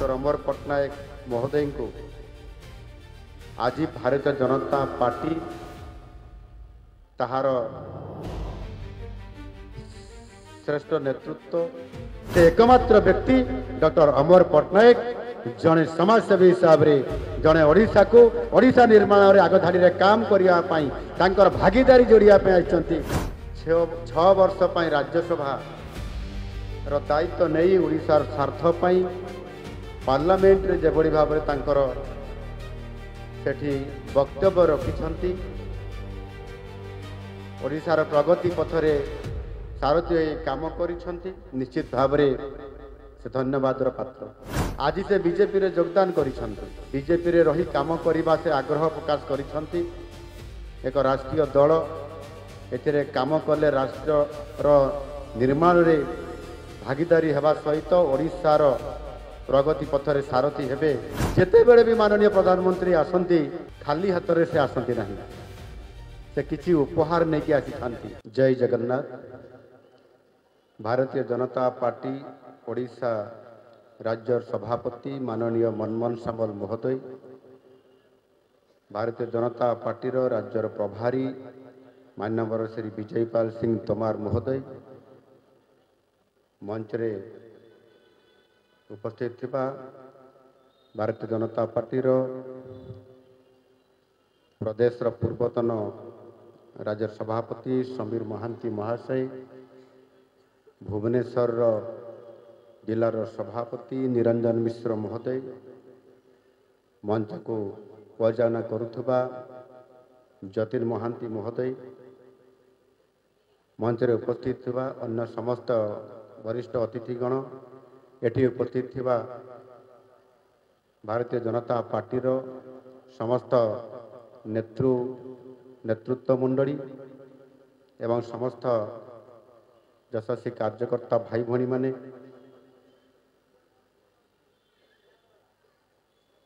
Doctor अमर पट्टनायक महोदय को आज भारतीय जनता पार्टी ताहार श्रेष्ठ नेतृत्व से एकमात्र व्यक्ति डॉक्टर अमर पट्टनायक जड़े समाजसेवी हिसाब से जड़े ओडिशा को ओडिशा निर्माण में आगधाड़ी में काम करने भागीदारी जोड़िया आइछन्ति 6 वर्ष राज्यसभा दायित्व नहीं ओडिशार स्वार्थ पार्लियामेंट रे जेभली भाव सेठी वक्तव्य रखिछन्ति ओडिशार प्रगति पथरे सारथी काम करिछन्ति निश्चित भाव से धन्यवाद पात्र। आज से बीजेपी रे योगदान करिछन्ति बीजेपी रे रही काम करने से आग्रह प्रकाश करिछन्ति एक राष्ट्रीय दल एथिरे काम कले राष्ट्र निर्माण रे भागीदारी हेबा सहित ओडिशार प्रगति पथरे सारथी हेबे। जेते बेले भी माननीय प्रधानमंत्री आसंती खाली हाथ रे से आसंती नहीं से किसी उपहार नहीं कि आसी थांती। जय जगन्नाथ। भारतीय जनता पार्टी ओडिशा राज्य सभापति माननीय मनमोहन सामल महोदय भारतीय जनता पार्टी राज्यर प्रभारी मान्यवर श्री विजयपाल सिंह तोमार महोदय मंच रे उपस्थित थिबा भारतीय जनता पार्टी प्रदेश पूर्वतन राज्य सभापति समीर महांती महाशय भुवनेश्वर जिलार सभापति निरंजन मिश्र महोदय मंच को परिचालना करुथुबा जतिन महांती महोदय मंच रे उपस्थित थिबा अन्य समस्त वरिष्ठ अतिथिगण एटी उपस्थित थिबा भारतीय जनता पार्टी समस्त नेतृत्व मंडली एवं समस्त यशस्वी कार्यकर्ता भाई भणी माने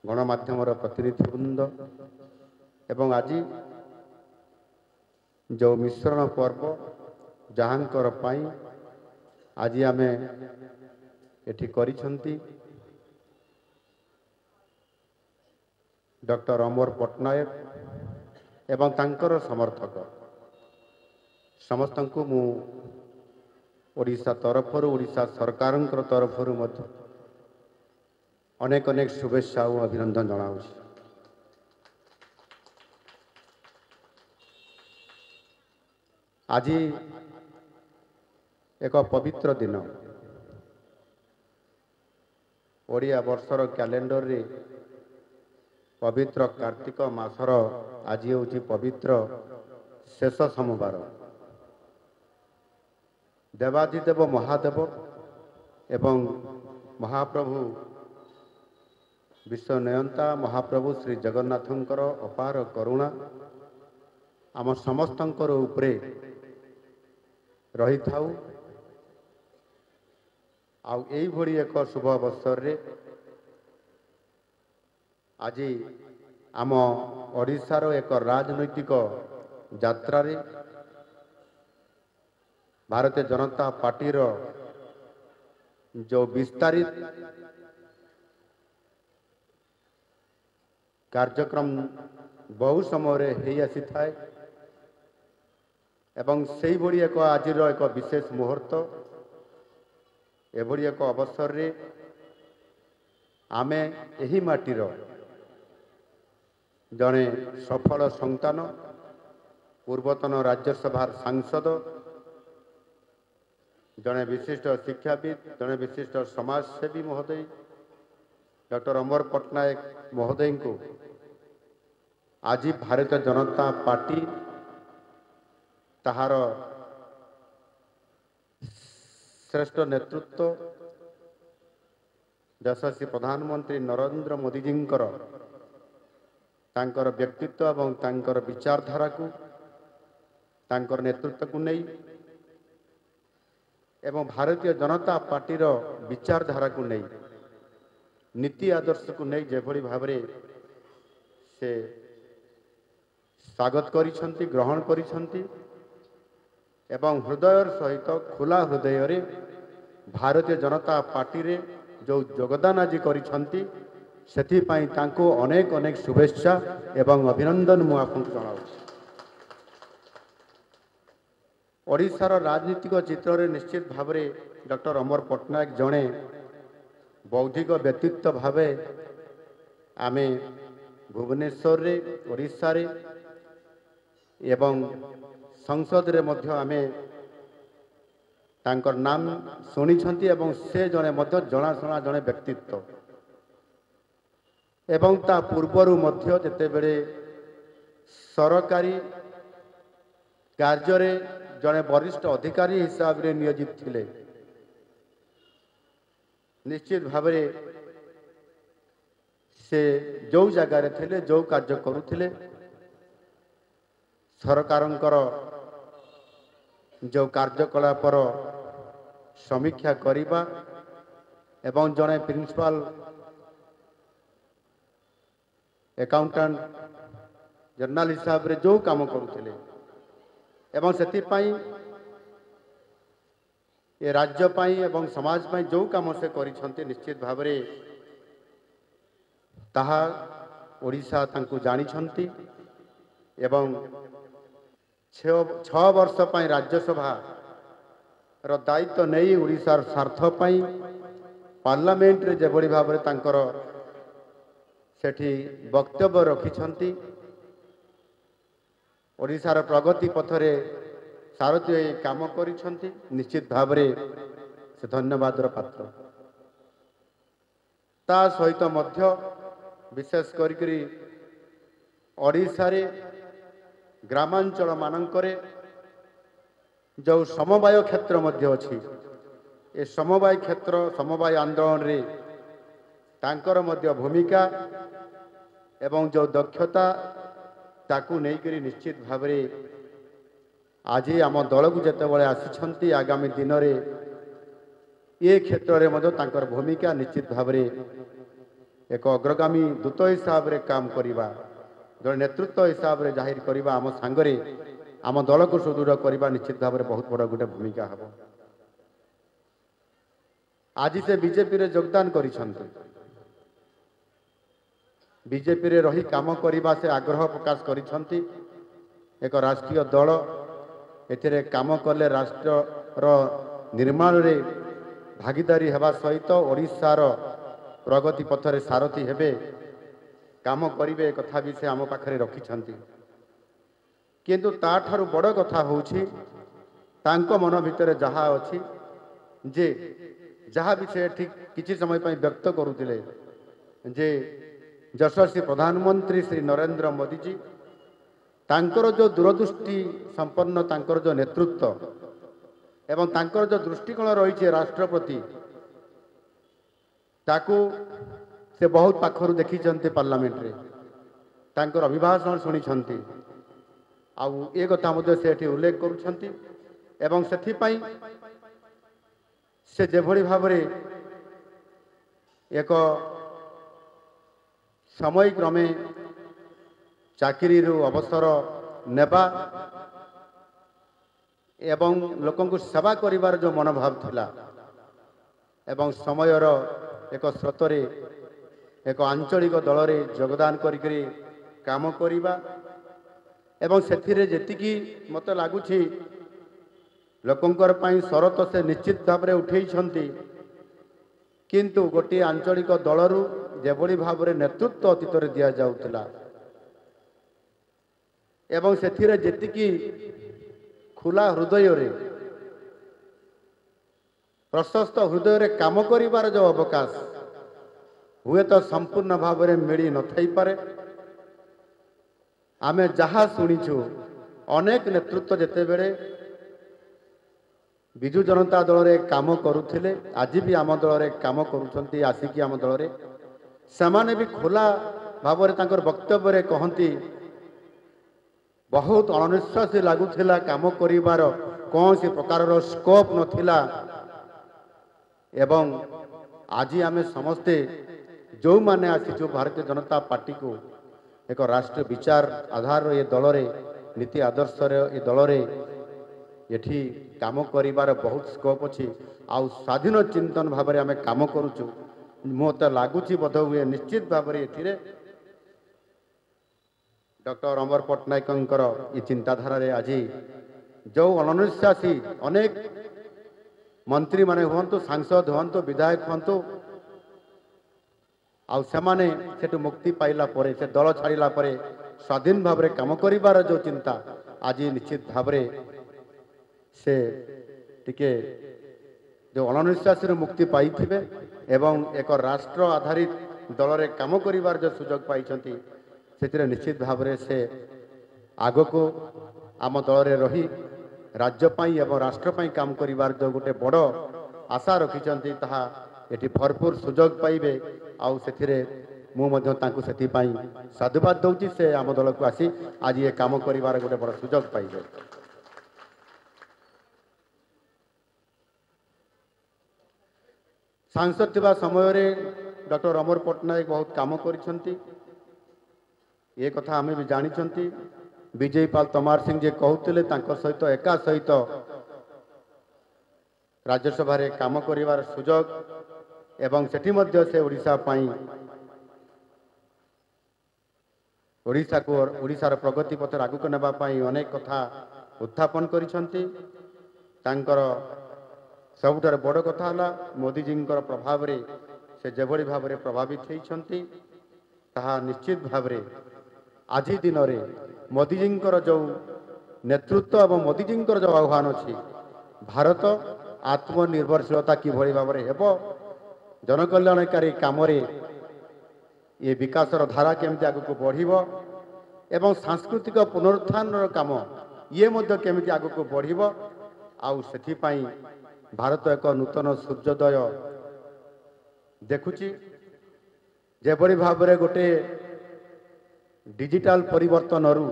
गणमाध्यम प्रतिनिधिवृंद एवं आज जो मिश्रण पर्व जहांकर पाई आज आमे एठी करिछन्ति डॉक्टर अमर पट्टनायक एवं तांकर समर्थक समस्त को मु ओडिशा तरफ ओडिशा सरकार तरफ अनेक अनेक शुभेच्छा और अभिनंदन जनाऊँ। आज एक पवित्र दिन ओडिया वर्षर कैलेंडर रे पवित्र कार्तिक मासर आज हूँ पवित्र शेष सोमवार। देवादिदेव महादेव एवं महाप्रभु विश्वनयंता महाप्रभु श्री जगन्नाथंकर अपार करुणा आम समस्तंकर उपरे रही थाउ। आउ एई भली एक शुभ अवसर रे आज आम ओडिशार एक राजनैतिक यात्रा रे भारतीय जनता पार्टी जो विस्तारित कार्यक्रम बहु समय हो आसी थाए एवं से भली एक आज एक विशेष मुहूर्त एभली एक अवसर रे आमे एही माटीर जड़े सफल संतान पूर्वतन राज्यसभा सांसद जड़े विशिष्ट शिक्षाविद जड़े विशिष्ट समाजसेवी महोदय डॉक्टर अमर पट्टनायक महोदय को आज भारतीय जनता पार्टी ताहार श्रेष्ठ नेतृत्व यशस्वी प्रधानमंत्री नरेंद्र मोदी जी तांकर व्यक्तित्व एवं तांकर विचारधारा को तांकर नेतृत्व को नहीं एवं भारतीय जनता पार्टी विचारधारा को नहीं नीति आदर्श को नहीं जेभली भाव से स्वागत करिछन्ति ग्रहण करिछन्ति एवं हृदय सहित खुला हृदय रे भारतीय जनता पार्टी रे जो योगदान आज करिसंती ସେଥିପାଇଁ ତାଙ୍କୁ ଅନେକ ଅନେକ ଶୁଭେଚ୍ଛା ଏବଂ ଅଭିନନ୍ଦନ ମୁଁ ଆପଣଙ୍କୁ ଜଣାଉଛି। ଓଡ଼ିଶାର ରାଜନୀତିକ ଚିତ୍ରରେ ନିଶ୍ଚିତ ଭାବରେ ଡକ୍ଟର ଅମର ପଟ୍ଟନାୟକ ଜଣେ ବୌଦ୍ଧିକ ବ୍ୟକ୍ତିତ୍ୱ ଭାବେ ଆମେ ଭୁବନେଶ୍ୱରରେ ଓଡ଼ିଶାରେ ଏବଂ ସଂସଦରେ ମଧ୍ୟ ଆମେ ତାଙ୍କର ନାମ ଶୁଣିଛନ୍ତି ଏବଂ ସେ ଜଣେ ମଧ୍ୟ ଜଣାଶୁଣା ଜଣେ ବ୍ୟକ୍ତିତ୍ୱ ଏବଂ ତା ପୂର୍ବରୁ ମଧ୍ୟ ଯେତେବେଳେ ସରକାରୀ କାର୍ଯ୍ୟରେ ଜଣେ ବରିଷ୍ଠ ଅଧିକାରୀ ହିସାବରେ ନିୟୋଜିତ ଥିଲେ ନିଶ୍ଚିତ ଭାବରେ ସେ ଯେଉଁ ଜାଗାରେ ଥିଲେ ଯେଉଁ କାର୍ଯ୍ୟ କରୁଥିଲେ ସରକାରଙ୍କର ଯେଉଁ କାର୍ଯ୍ୟକଳାପର ସମୀକ୍ଷା କରିବା ଏବଂ ଜଣେ ପ୍ରିନ୍ସିପାଲ एकाउंटेंट जर्नाल हिसाब रे जो काम करुथिले एवं सेतिपाई ये राज्य पाई एवं समाज पाई जो काम से करिसंते निश्चित भाव रे ताहा ओडिशा तांकु जानिछंती एवं 6 वर्ष पाई राज्यसभा रो दायित्व नहीं ओडिशार स्वार्थ पाई पार्लियामेंट रे जेबडी भाव रे तांकर सेठी वक्तव्य रखिछंती ओडिशार प्रगति पथरे सारथी काम करिछंती निश्चित भाव रे से धन्यवादर पात्र ता सहित मध्य विशेष करी ओडिशा रे ग्रामांचल मानकरे जो समवाय क्षेत्र मध्य अछि ए समवाय क्षेत्र समवाय आंदोलन रे तांकर मध्य भूमिका एवं जो दक्षता ताकू नहीं करी निश्चित भाव रे आज आम दल को जितेबाला आसी आगामी दिन में ये क्षेत्र में मध्य तांकर भूमिका निश्चित भाव रे एक अग्रगामी दूत हिसाब रे काम करिबा जो नेतृत्व हिसाब रे जाहिर करिबा आम सांगरे आम दल को सुदृढ़ करबा निश्चित भाव रे बहुत बड़ गोटे भूमिका हबो। आज से बीजेपी रे योगदान करिसंती बीजेपी रे रही काम करने से आग्रह प्रकाश करिसंती एक राष्ट्रीय दल एथिरे काम कले राष्ट्र निर्माण रे भागीदारी हेबा सहित ओडिशार प्रगति पथरे सारथी हेबे काम करिवे कथा भी से आम पाखरे रखिछंती किंतु ताठारु बड़ कथा होउछि तांको मन भितर जहा अछि जे जहा भी से ठीक किछि समय पई व्यक्त करुतिले जे यशस्वी प्रधानमंत्री श्री नरेंद्र मोदी जी तांकर जो दूरदृष्टि संपन्न तांकर जो नेतृत्व एवं तांकर जो दृष्टिकोण रही राष्ट्र प्रति ताकू से बहुत पाखर देखी पार्लियामेंट रे तांकर अभिभाषण शुणी आउ ए कथा मध्य से उल्लेख करुछंती एवं सेथिपाई से जेभଳି भाबरे एक समय क्रमे चाकरी अवसर नेबा एवं लोक सेवा करिवार जो मनोभाव थिला एवं समयर एक स्रोतरे एक आंचलिक दल रे योगदान करी काम करिबा एवं सेथिरे जेतिकी मते लागुछि लोकंकर पई शरत से निश्चित भाव रे उठेइछंती किंतु गोटे आंचलिक दलरू जेभଳି भाव नेतृत्व अतीत दि जाउथिला एवं सेथिरे जेतिकी खुला हृदय रे प्रशस्त हृदय रे काम करिवार जो अवकाश हुए तो संपूर्ण भाव में मिली न थाई पारे आमे जहा शुणीचु अनेक नेतृत्व जेते बेले विजु जनता दल रे काम करुथिले आज भी आम दल रे काम करुछंती आसिकी आम दल रे सेमाने भी खुला भाव में तांकर वक्तव्य रे कहंती बहुत अनिश्वासी लगुला काम करिवार कौन सी प्रकार स्कोप नथिला एवं आज आम समस्ते जो माने आसीचु भारतीय जनता पार्टी को एक राष्ट्रीय विचार आधार ये दल रे नीति आदर्श ये दल रे ये काम करिवार बहुत स्कोप अच्छी आउ स्वाधीन चिंतन भाव में आम काम करुचु ମୋତେ ଲାଗୁଛି ବୋଧ ହୁଏ ନିଶ୍ଚିତ ଭାବରେ ଏଥିରେ ଡକ୍ଟର ଅମର ପଟ୍ଟନାୟକଙ୍କର ଏ ଚିନ୍ତାଧାରାରେ ଆଜି ଯେଉଁ ଅଣନିଶ୍ୱାସୀ ଅନେକ ମନ୍ତ୍ରୀମାନେ ହୁଅନ୍ତୁ, ସାଂସଦ ହୁଅନ୍ତୁ, ବିଧାୟକ ହୁଅନ୍ତୁ, ଆଉ ସେମାନେ ସେଠୁ ମୁକ୍ତି ପାଇଲା ପରେ, ସେ ଦଳ ଛାଡ଼ିଲା ପରେ ସ୍ୱାଧୀନ ଭାବରେ କାମ କରିବାର ଯେଉଁ ଚିନ୍ତା, ଆଜି ନିଶ୍ଚିତ ଭାବରେ ସେ ଟିକେ ଯେଉଁ ଅଣନିଶ୍ୱାସୀରୁ ମୁକ୍ତି ପାଇଥିବେ ଏବଂ ଏକ ରାଷ୍ଟ୍ର ଆଧାରିତ ଦଳରେ କାମ କରିବାର ଯେଉଁ ସୁଯୋଗ ପାଇଛନ୍ତି, ସେଥିରେ ନିଶ୍ଚିତ ଭାବରେ ସେ ଆଗକୁ ଆମ ଦଳରେ ରହି ରାଜ୍ୟ ପାଇଁ ଏବଂ ରାଷ୍ଟ୍ର ପାଇଁ କାମ କରିବାର ଯେଉଁ ଗୋଟେ ବଡ଼ ଆଶା ରଖିଛନ୍ତି, ତାହା ଏଠି ଭରପୁର ସୁଯୋଗ ପାଇବେ। ଆଉ ସେଥିରେ ମୁଁ ମଧ୍ୟ ତାଙ୍କୁ ସେଥିପାଇଁ ସାଧୁବାଦ ଦେଉଛି। ସେ ଆମ ଦଳକୁ ଆସି ଆଜି ଏ କାମ କରିବାର ଗୋଟେ ବଡ଼ ସୁଯୋଗ ପାଇବେ। ସାଂସଦ ଥିବା ସମୟରେ ଡକ୍ଟର ଅମର ପଟ୍ଟନାୟକ ବହୁତ କାମ କରିଛନ୍ତି, ଏ କଥା ଆମେ ବି ଜାଣିଛନ୍ତି। ବିଜୟପାଲ ତୋମାର ସିଂ ଯେ କହୁଥିଲେ, ତାଙ୍କ ସହିତ ଏକା ସହିତ ରାଜ୍ୟସଭାରେ କାମ କରିବାର ସୁଯୋଗ ଏବଂ ସେଠି ମଧ୍ୟ ସେ ଓଡ଼ିଶା ପାଇଁ, ଓଡ଼ିଶାର ପ୍ରଗତି ପଥରେ ଆଗକୁ ନେବା ପାଇଁ ଅନେକ କଥା ଉତ୍ଥାପନ କରିଛନ୍ତି। ତାଙ୍କର ସବୁଠାରୁ ବଡ଼ କଥା ହେଲା ମୋଦିଜୀଙ୍କର ପ୍ରଭାବରେ ସେ ଯେଭଳି ଭାବରେ ପ୍ରଭାବିତ ହୋଇଛନ୍ତି, ତାହା ନିଶ୍ଚିତ ଭାବରେ ଆଜି ଦିନରେ ମୋଦିଜୀଙ୍କର ଯେଉଁ ନେତୃତ୍ୱ ଏବଂ ମୋଦିଜୀଙ୍କର ଯେଉଁ ଆହ୍ୱାନ ଅଛି, ଭାରତ ଆତ୍ମନିର୍ଭରଶୀଳତା କିଭଳି ଭାବରେ ହେବ, ଜନକଲ୍ୟାଣକାରୀ କାମରେ ଏ ବିକାଶର ଧାରା କେମିତି ଆଗକୁ ବଢ଼ିବ ଏବଂ ସାଂସ୍କୃତିକ ପୁନରୁତ୍ଥାନର କାମ ଇଏ ମଧ୍ୟ କେମିତି ଆଗକୁ ବଢ଼ିବ, ଆଉ ସେଥିପାଇଁ ଭାରତ ଏକ ନୂତନ ସୂର୍ଯ୍ୟୋଦୟ ଦେଖୁଛି। ଯେଭଳି ଭାବରେ ଗୋଟେ ଡିଜିଟାଲ ପରିବର୍ତ୍ତନରୁ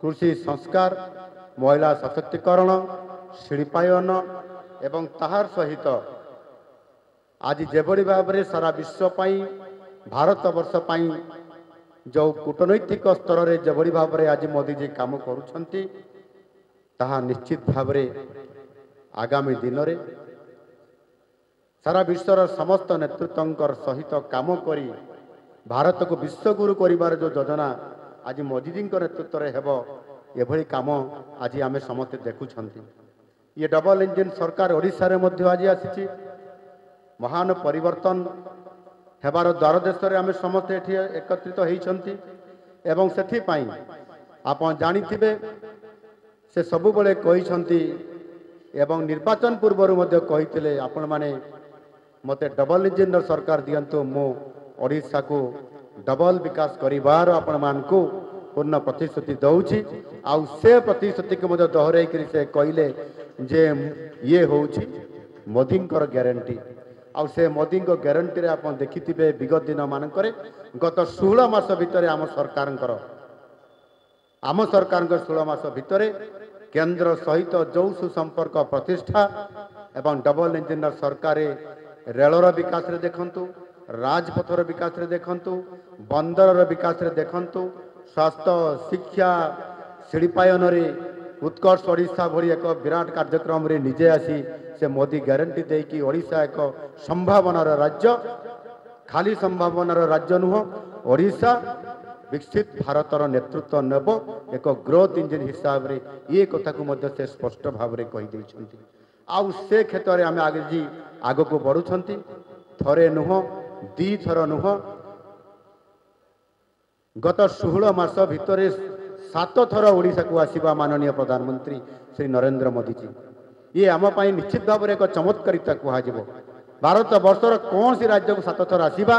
କୃଷି ସଂସ୍କାର, ମହିଳା ସଶକ୍ତିକରଣ, ଶିଳ୍ପାୟନ ଏବଂ ତାହାର ସହିତ ଆଜି ଯେଭଳି ଭାବରେ ସାରା ବିଶ୍ୱ ପାଇଁ, ଭାରତବର୍ଷ ପାଇଁ ଯେଉଁ କୂଟନୈତିକ ସ୍ତରରେ ଯେଭଳି ଭାବରେ ଆଜି ମୋଦିଜୀ କାମ କରୁଛନ୍ତି, ତାହା ନିଶ୍ଚିତ ଭାବରେ ଆଗାମୀ ଦିନରେ ସାରା ବିଶ୍ୱର ସମସ୍ତ ନେତୃତ୍ୱଙ୍କର ସହିତ କାମ କରି ଭାରତକୁ ବିଶ୍ୱଗୁରୁ କରିବାର ଯେଉଁ ଯୋଜନା ଆଜି ମୋଦିଜୀଙ୍କ ନେତୃତ୍ୱରେ ହେବ, ଏଭଳି କାମ ଆଜି ଆମେ ସମସ୍ତେ ଦେଖୁଛନ୍ତି। ଇଏ ଡବଲ ଇଞ୍ଜିନ ସରକାର ଓଡ଼ିଶାରେ ମଧ୍ୟ ଆଜି ଆସିଛି। ମହାନ ପରିବର୍ତ୍ତନ ହେବାର ଦ୍ୱାର ଦେଶରେ ଆମେ ସମସ୍ତେ ଏଠି ଏକତ୍ରିତ ହୋଇଛନ୍ତି ଏବଂ ସେଥିପାଇଁ ଆପଣ ଜାଣିଥିବେ, ସେ ସବୁବେଳେ କହିଛନ୍ତି ଏବଂ ନିର୍ବାଚନ ପୂର୍ବରୁ ମଧ୍ୟ କହିଥିଲେ, ଆପଣମାନେ ମୋତେ ଡବଲ ଇଞ୍ଜିନର ସରକାର ଦିଅନ୍ତୁ, ମୁଁ ଓଡ଼ିଶାକୁ ଡବଲ ବିକାଶ କରିବାର ଆପଣମାନଙ୍କୁ ପୂର୍ଣ୍ଣ ପ୍ରତିଶ୍ରୁତି ଦେଉଛି। ଆଉ ସେ ପ୍ରତିଶ୍ରୁତିକୁ ମଧ୍ୟ ଦୋହରାଇକରି ସେ କହିଲେ ଯେ ଇଏ ହେଉଛି ମୋଦିଙ୍କର ଗ୍ୟାରେଣ୍ଟି। ଆଉ ସେ ମୋଦିଙ୍କ ଗ୍ୟାରେଣ୍ଟିରେ ଆପଣ ଦେଖିଥିବେ, ବିଗତ ଦିନମାନଙ୍କରେ ଗତ 16 ମାସ ଭିତରେ ଆମ ସରକାରଙ୍କ 16 ମାସ ଭିତରେ କେନ୍ଦ୍ର ସହିତ ଯେଉଁ ସୁସମ୍ପର୍କ ପ୍ରତିଷ୍ଠା ଏବଂ ଡବଲ ଇଞ୍ଜିନର ସରକାର ରେଳର ବିକାଶରେ ଦେଖନ୍ତୁ, ରାଜପଥର ବିକାଶରେ ଦେଖନ୍ତୁ, ବନ୍ଦରର ବିକାଶରେ ଦେଖନ୍ତୁ, ସ୍ୱାସ୍ଥ୍ୟ, ଶିକ୍ଷା, ଶିଳ୍ପାୟନରେ ଉତ୍କର୍ଷ ଓଡ଼ିଶା ଭଳି ଏକ ବିରାଟ କାର୍ଯ୍ୟକ୍ରମରେ ନିଜେ ଆସି ସେ ମୋଦି ଗ୍ୟାରେଣ୍ଟି ଦେଇକି ଓଡ଼ିଶା ଏକ ସମ୍ଭାବନାର ରାଜ୍ୟ, ଖାଲି ସମ୍ଭାବନାର ରାଜ୍ୟ ନୁହଁ, ଓଡ଼ିଶା ବିକଶିତ ଭାରତର ନେତୃତ୍ୱ ନେବ ଏକ ଗ୍ରୋଥ ଇଞ୍ଜିନ ହିସାବରେ, ଏ କଥାକୁ ମଧ୍ୟ ସେ ସ୍ପଷ୍ଟ ଭାବରେ କହିଦେଇଛନ୍ତି। ଆଉ ସେ କ୍ଷେତ୍ରରେ ଆମେ ଆଜି ଆଗକୁ ବଢ଼ୁଛନ୍ତି। ଥରେ ନୁହଁ, ଦୁଇଥର ନୁହଁ, ଗତ 16 ମାସ ଭିତରେ 7 ଥର ଓଡ଼ିଶାକୁ ଆସିବା ମାନନୀୟ ପ୍ରଧାନମନ୍ତ୍ରୀ ଶ୍ରୀ ନରେନ୍ଦ୍ର ମୋଦିଜୀ, ଇଏ ଆମ ପାଇଁ ନିଶ୍ଚିତ ଭାବରେ ଏକ ଚମତ୍କାରିତା କୁହାଯିବ। ଭାରତ ବର୍ଷର କୌଣସି ରାଜ୍ୟକୁ 7 ଥର ଆସିବା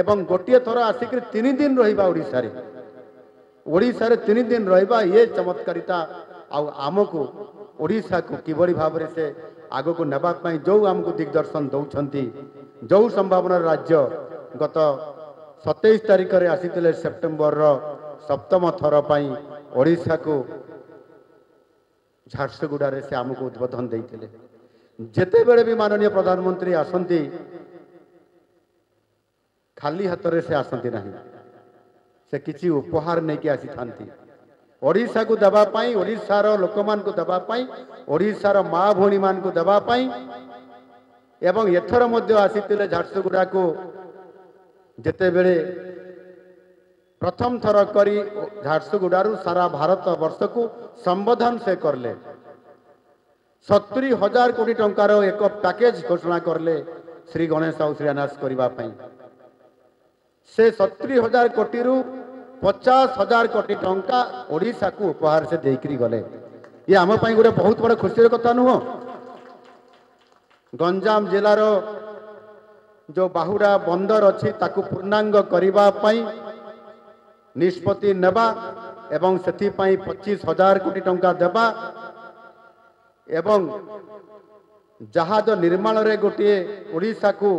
ଏବଂ ଗୋଟିଏ ଥର ଆସିକରି 3 ଦିନ ରହିବା ଓଡ଼ିଶାରେ 3 ଦିନ ରହିବା, ଇଏ ଚମତ୍କାରିତା। ଆଉ ଆମକୁ ଓଡ଼ିଶାକୁ କିଭଳି ଭାବରେ ସେ ଆଗକୁ ନେବା ପାଇଁ ଯେଉଁ ଆମକୁ ଦିଗଦର୍ଶନ ଦେଉଛନ୍ତି, ଯେଉଁ ସମ୍ଭାବନାର ରାଜ୍ୟ ଗତ 27 ତାରିଖରେ ଆସିଥିଲେ, ସେପ୍ଟେମ୍ବରର 7ମ ଥର ପାଇଁ ଓଡ଼ିଶାକୁ ଝାରସୁଗୁଡ଼ାରେ ସେ ଆମକୁ ଉଦ୍ବୋଧନ ଦେଇଥିଲେ। ଯେତେବେଳେ ବି ମାନନୀୟ ପ୍ରଧାନମନ୍ତ୍ରୀ ଆସନ୍ତି, ଖାଲି ହାତରେ ସେ ଆସନ୍ତି ନାହିଁ, ସେ କିଛି ଉପହାର ନେଇକି ଆସିଥାନ୍ତି ଓଡ଼ିଶାକୁ ଦେବା ପାଇଁ, ଓଡ଼ିଶାର ଲୋକମାନଙ୍କୁ ଦେବା ପାଇଁ, ଓଡ଼ିଶାର ମା ଭଉଣୀମାନଙ୍କୁ ଦେବା ପାଇଁ एवं एथर मध्य आसीथिले झारसुगुड़ा को जेतेबेले प्रथम थर करी झारसुगुड़ारू सारा भारत वर्ष को संबोधन से करले 70,000 कोटी टंकार एक पैकेज घोषणा करले श्री गणेश और श्रीनिवास करने से 70,000 कोटी रु 50,000 कोटी टंका ओडिशा को उपहार से देकरी गले। ये आम गोटे बहुत बड़ा खुशी कथा नुह। गंजाम जिलार जो बाहुड़ा बंदर अच्छी ताकू पूर्णांग करने निष्पत्ति नेबा एवं से 25,000 कोटी टंका देबा एवं जहाज निर्माण रे गोटे ओडिशा को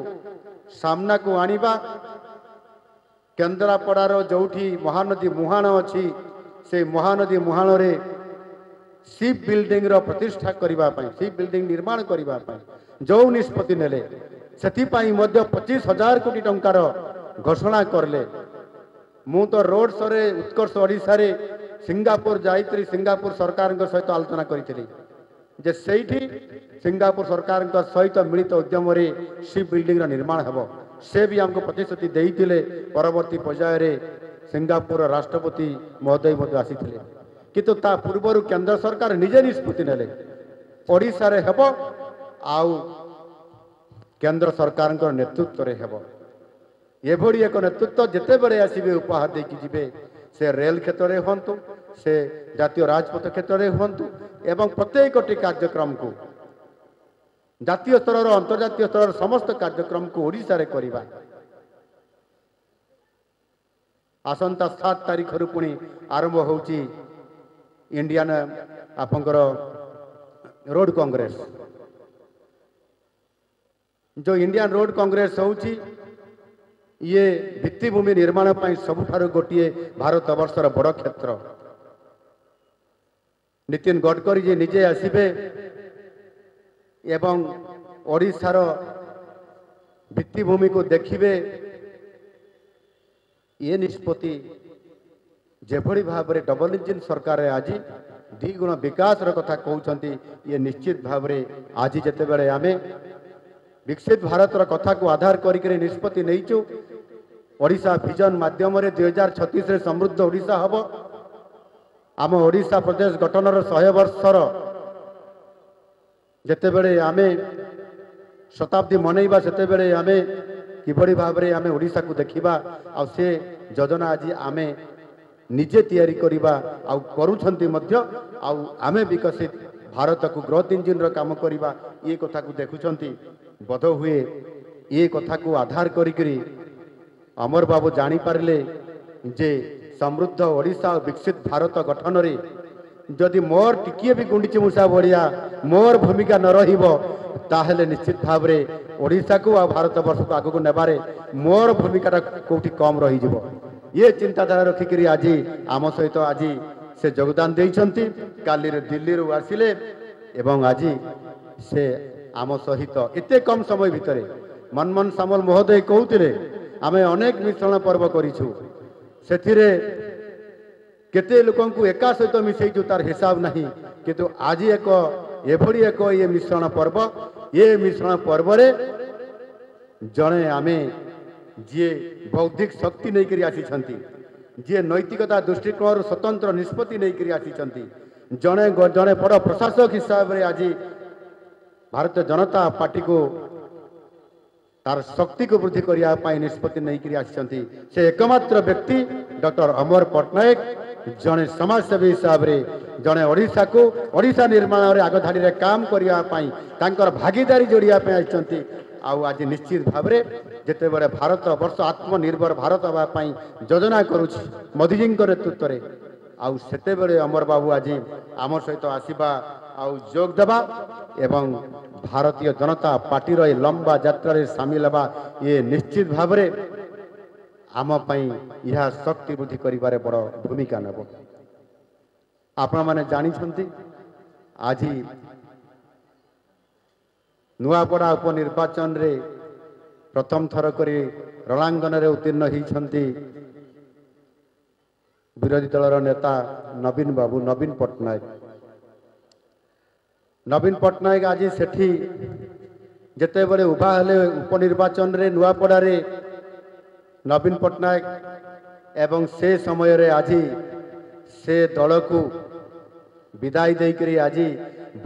सामना को आनिबा केन्द्रापड़ार जोठी महानदी मुहाण अच्छी से महानदी मुहाण रे शिप बिल्डिंग रो प्रतिष्ठा करबा पई शिप बिल्डिंग निर्माण करबा पई जो निष्पत्ति नेले सेति पई मध्य 25,000 कोटी टंकार घोषणा करले। मु तो रोड शो रे उत्कर्ष ओडिशा रे सिंगापुर जाइत्री सिंगापुर सरकार सहित आलोचना करी जे सेठी सिंगापुर सरकार सहित मिलित उद्यम रे शिप बिल्डिंग रो निर्माण हेबो से भी हमको प्रतिश्रुति देइथिले। परवर्ती पर्याय रे सिंगापुर राष्ट्रपति महोदय मध्य आसीथिले किंतु ता पूर्व केंद्र सरकार निजे निष्पत्ति नेले ओडिशा रे हेबो आउ केंद्र सरकार नेतृत्व रे हेबो। एभली एक नेतृत्व जिते बड़े आसबे उपहार देकी जिबे से रेल क्षेत्र में हूँ से जातीय राजपथ क्षेत्र में हूँ एवं प्रत्येक कार्यक्रम को जातीय स्तर और अंतर्जातीय स्तर समस्त कार्यक्रम को ओडिशा रे करिबा। आसंता 7 तारीख रु पुणी आरंभ होची इंडियन आपंकर रोड कांग्रेस। जो इंडियन रोड कांग्रेस होची ये भित्तिभूमि निर्माण पर सबुठारु गोटे भारत वर्षर बड़ क्षेत्र। नितिन गडकरी जी निजे आसबे एवं ओडिशार भित्तिभूमि को देखिबे ये निष्पत्ति जेभली भाव में डबल इंजिन सरकार आज 2 गुण विकास कथा कहते ये निश्चित भाव में आज जिते बड़े आमे विकसित भारत कथा को आधार करी निष्पत्ति नहींचु ओडिशा विजन माध्यम 2036 रे समृद्ध ओडिशा हब। आम ओडिशा प्रदेश गठनर 100 वर्षर जेतेबेले आमे शताब्दी मनैबा सेतेबेले आमे किभली भाव में आमे ओडिशा को देखिबा आ से योजना आज आमे निजे तैयारी करिबा आ करूछंती मध्य आ आमे विकसित भारत को ग्रोथ इंजिन रो काम करिबा ये कथा को देखुछंती। बोध हुए ये कथा को आधार करी अमर बाबू जानी पारले जे समृद्ध ओडिशा और विकसित भारत गठन रे जदि मोर टिकिए भी गुंडीची मूषा भलिया मोर भूमिका न रहिबो ताहेले निश्चित भाव में ओडिशा को आ भारत वर्ष को आगु को नेबारे मोर भूमिका कोठी कम रही जिवो। ये चिंताधारा रखिकरी आज आम सहित आज से योगदान देइछंती। काली रे दिल्ली रू आसिले एवं आज से आम सहित एते कम समय भितरे मनमोहन सामल महोदय कहउतिले आमे अनेक मिश्रण पर्व करिछु सेथिरे केते लोकन को एका सहित मिसेइछु तार हिसाब नहीं किंतु आज एक एभली एक ये मिश्रण पर्व ये मिश्रण पर्व रे जणे आमे जे बौद्धिक शक्ति नहीं करी आसीछंती जे नैतिकता दृष्टिकोण स्वतंत्र निष्पत्ति नहीं करी आसीछंती जणे जणे बड़ प्रशासक हिसाब रे आज भारतीय जनता पार्टी को तार शक्ति को वृद्धि करने निष्पत्ति नहीं करी आसिछंती से एकमात्र व्यक्ति डॉक्टर अमर पट्टनायक जड़े समाजसेवी हिसाब रे जड़े ओडिशा को ओडिशा निर्माण रे आगधाड़ी रे काम करने भागीदारी जोड़िया आइछंती। आज निश्चित भाव में जिते बड़े भारत वर्ष आत्मनिर्भर भारत हाँपाई योजना करुच्ची मोदी जी नेतृत्व में आउ सेते बेले अमर बाबू आज आम सहित आसवा आउ जोग देवा एवं भारतीय जनता पार्टी रो लंबा यात्रा रे सामिल हवा ये निश्चित भाव में आम यह शक्ति वृद्धि करिबारे बड़ भूमिका नेब। आपण माने जानिछंती आज नुआपड़ा उपनिर्वाचन रे प्रथम थर करी रणांगन रे उत्तीर्ण होइछंती विरोधी दलर नेता नवीन बाबू नवीन पट्टनायक आज सेठी ଯେତେବେଳେ ଉଭା ହେଲେ ଉପନିର୍ବାଚନରେ ନୂଆପଡ଼ାରେ ନବୀନ ପଟ୍ଟନାୟକ ଏବଂ ସେ ସମୟରେ ଆଜି ସେ ଦଳକୁ ବିଦାୟ ଦେଇକରି ଆଜି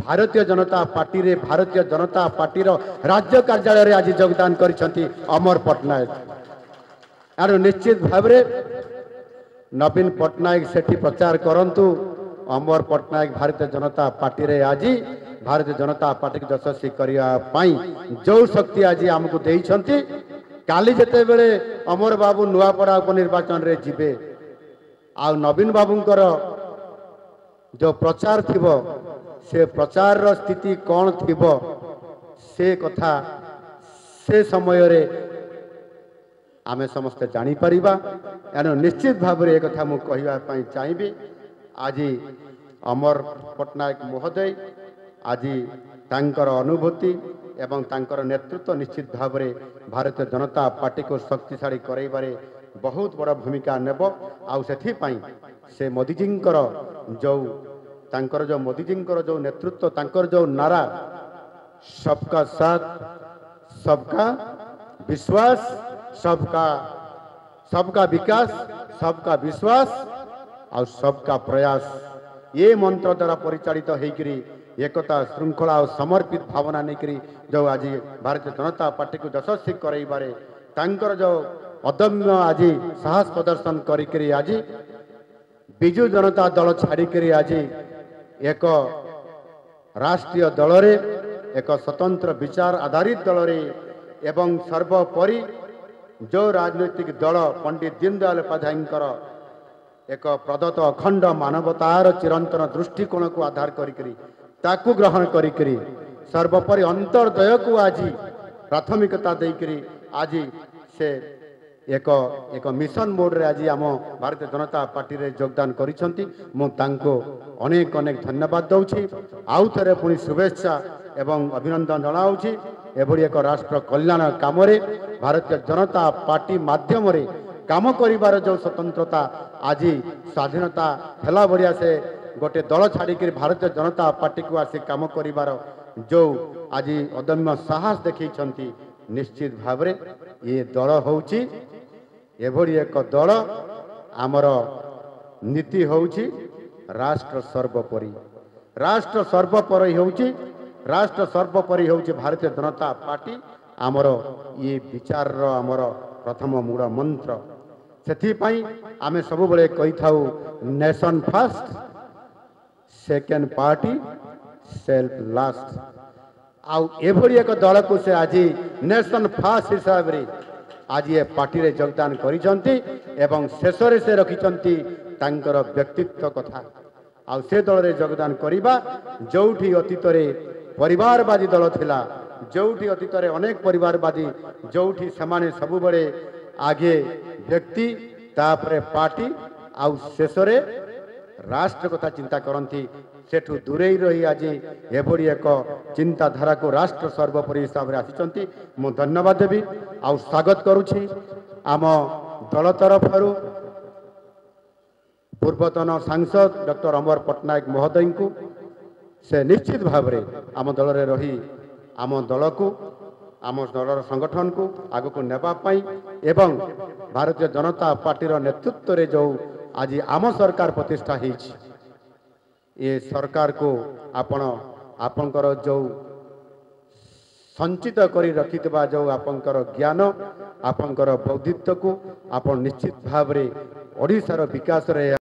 ଭାରତୀୟ ଜନତା ପାର୍ଟିର ରାଜ୍ୟ କାର୍ଯ୍ୟାଳୟରେ ଆଜି ଯୋଗଦାନ କରିଛନ୍ତି ଅମର ପଟ୍ଟନାୟକ। ଆରୁ ନିଶ୍ଚିତ ଭାବରେ ନବୀନ ପଟ୍ଟନାୟକ ସେଠି ପ୍ରଚାର କରନ୍ତୁ ଅମର ପଟ୍ଟନାୟକ ଭାରତୀୟ ଜନତା ପାର୍ଟିରେ ଆଜି ଭାରତୀୟ ଜନତା ପାର୍ଟିକୁ ଯଶସ୍ୱୀ କରିବା ପାଇଁ ଯେଉଁ ଶକ୍ତି ଆଜି ଆମକୁ ଦେଇଛନ୍ତି। କାଲି ଯେତେବେଳେ ଅମର ବାବୁ ନୂଆପଡ଼ା ଉପନିର୍ବାଚନରେ ଯିବେ ଆଉ ନବୀନ ବାବୁଙ୍କର जो प्रचार थिब से प्रचार स्थिति कौन थिब से कथा से समय रे आमे समस्त जानी परिबा। एनो निश्चित भाव रे कथा मु कहिबा पई चाहिबी आज अमर पट्टनायक महोदय आज तांकर अनुभूति एवं तांकर नेतृत्व निश्चित भाव रे भारतीय जनता पार्टी को शक्तिशाली करैबारे बहुत बड़ा भूमिका नेब। आउ सेथि पई से मोदीजींकर जो मोदीजींकर जो नेतृत्व तांकर जो नारा सबका साथ सबका विश्वास सबका विकास सबका विश्वास और सबका प्रयास ये मंत्र द्वारा परिचालित होकरी एकता श्रृंखला और समर्पित भावना नहीं जो आज भारतीय जनता पार्टी को यशस्वी करैबारे तांकर जो अदम्य आज साहस प्रदर्शन करी आज बिजु जनता दल छाड़िकी आज एक राष्ट्रीय दल रे एक स्वतंत्र विचार आधारित दल रे एवं सर्वोपरि जो राजनीतिक दल पंडित दीनदयाल उपाध्यायଙ୍କର एक प्रदत्त अखंड मानवतार चिरंतन दृष्टिकोण को आधार करी ताकू ग्रहण करी सर्वोपरि अंतर्दय को आज प्राथमिकता देकरी आज से एक मिशन मोड रे आज आम भारतीय जनता पार्टी रे योगदान करिसंती। मु तांको अनेक अनेक धन्यवाद दउछि आउ थरे पुनी शुभेच्छा एवं अभिनंदन जनाउछि। एभली एक राष्ट्र कल्याण काम रे भारतीय जनता पार्टी माध्यम रे काम करिवार जो स्वतंत्रता आज स्वाधीनता हेला बढिया से गोटे दल छाड़िक भारतीय जनता पार्टी को आसी काम करिवार जो आज अदम्य साहस देखैछंती निश्चित भाव रे ये दल होउछि एभली एक दल आमर नीति होउछि राष्ट्र सर्वोपरि होउछि भारतीय जनता पार्टी आमर ये विचार आमर प्रथम मूल मंत्र। सेथि पई आमे सब बेले कहि थाउ nation first second party self last. आउ एभली एक दल को से आज नेशन फर्स्ट हिसाब रे आज ये पार्टी रे योगदान करिसंती एवं शेष रे से रखिसंती तांकर व्यक्तित्व कथा। आउ से दल रे योगदान करिबा जोठी अतीत रे परिवारवादी दल थिला जोठी अतीत रे अनेक परिवारवादी जोठी समाने सब बड़े आगे व्यक्ति तापरे पार्टी आउ शेष रे राष्ट्र कथा चिंता करंती सेठू दूरे रही आज एभली एक चिंताधारा को राष्ट्र सर्वोपरि हिसाब से आसिचंती। मु धन्यवाद देवी आउ स्वागत करुछि आम दल तरफ पूर्वतन सांसद डॉक्टर अमर पट्टनायक महोदय को से निश्चित भाव में आम दल रे रही आम दल को आम दलर संगठन को आगु को नेबा पाई एवं भारतीय जनता पार्टी नेतृत्व रे जो आज आम सरकार प्रतिष्ठा होइछि ये सरकार को आपणकर जो संचित करी रखिथिबा जो आपणकर ज्ञान आपणकर बौद्धित्व को आप निश्चित भाव रे ओडिशार विकास रे